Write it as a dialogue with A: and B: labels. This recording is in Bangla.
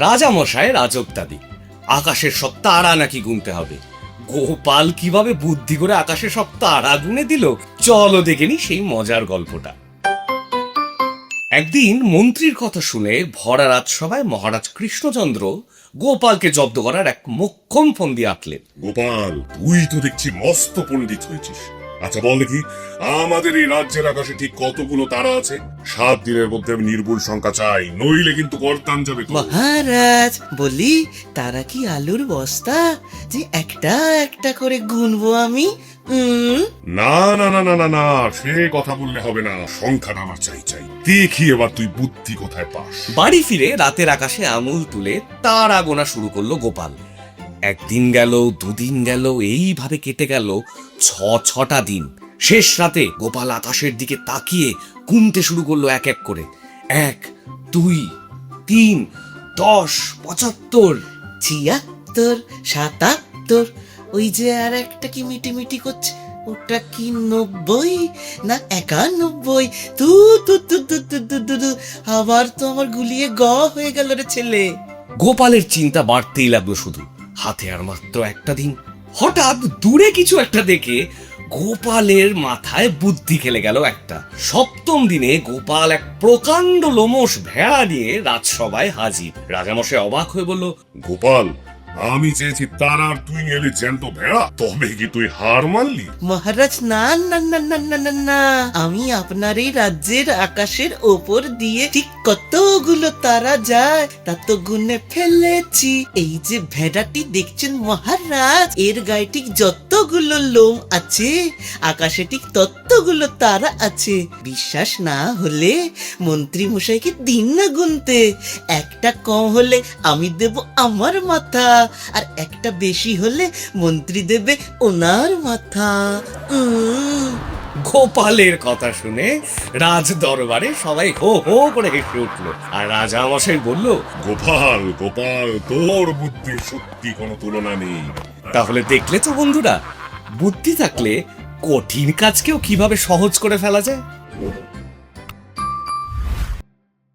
A: রাজামশাই রাজত্বাদি আকাশের সব তারা নাকি গুনতে হবে। গোপাল কিভাবে বুদ্ধি করে আকাশে সব তারা গুনে দিল, চলো দেখে নি সেই মজার গল্পটা। একদিন মন্ত্রীর কথা শুনে ভরা রাজসভায় মহারাজ কৃষ্ণচন্দ্র গোপালকে জব্দ করার এক মোক্ষম ফন্দি আঁকলেন।
B: গোপাল, তুই তো দেখছি মস্ত পণ্ডিত হয়েছিস। আচ্ছা বল দেখি, আমাদের এই রাজ্যের আকাশে ঠিক কতগুলো তারা আছে? 7 দিনের মধ্যে আমি নির্ভুল সংখ্যা চাই, নইলে কিন্তু করতাম যাবে।
C: মহারাজ বলি, তারা কি আলুর বস্তা যে একটা একটা করে গুনবো আমি?
B: না না না না না না, সে কথা বললে হবে না, সংখ্যাটা আমার চাই চাই। দেখি এবার তুই বুদ্ধি কোথায় পাস।
A: বাড়ি ফিরে রাতের আকাশে আঙুল তুলে তারা গোনা শুরু করলো গোপাল। একদিন গেল, দুদিন গেল, এইভাবে কেটে গেল 6টা দিন। শেষ রাতে গোপাল আকাশের দিকে তাকিয়ে গুনতে শুরু করলো এক এক করে। 1, 2, 3, 10, 75।
C: 76, 77, ওই যে আর একটা কি মিটি মিটি করছে, ওটা কি 90 না 91? তু তু তু তু তু তু তু তু। আবার তো আমার গুলিয়ে হয়ে গেল রে ছেলে।
A: গোপালের চিন্তা বাড়তেই লাগলো শুধু। হাতে আর মাত্র একটা দিন। হঠাৎ দূরে কিছু একটা দেখে গোপালের মাথায় বুদ্ধি খেলে গেল একটা। 7ম দিনে গোপাল এক প্রকাণ্ড লোমশ ভেড়া নিয়ে রাজসভায় হাজির। রাজামশাই অবাক হয়ে বলল,
B: গোপাল, আমি চেয়েছি তারার, তুই এলি জ্যান্ত ভেড়া। তবে কি তুই হার মানলি?
C: মহারাজ না না না না না না না, আমি আপনার এই রাজ্যের আকাশের ওপর দিয়ে ঠিক কতগুলো তারা যায় তা তো গুনে ফেলেছি। এই যে ভেড়াটি দেখছেন মহারাজ, এর গায়ে ঠিক যতগুলো লোম আছে, আকাশে ঠিক ততগুলো তারা আছে। বিশ্বাস না হলে মন্ত্রী মশাইকে দিন না গুনতে। একটা কম হলে আমি দেব আমার মাথা, আর একটা বেশি হলে মন্ত্রী দেবে ওনার মাথা।
A: গোপালের কথা শুনে রাজ দরবারে সবাই হো হো করে হেসে উঠল। আর রাজামশাই বলল,
B: গোপাল গোপাল, তোর বুদ্ধির সত্যি কোনো তুলনা নেই।
A: তাহলে দেখলে তো বন্ধুরা, বুদ্ধি থাকলে কঠিন কাজকেও কিভাবে সহজ করে ফেলা যায়।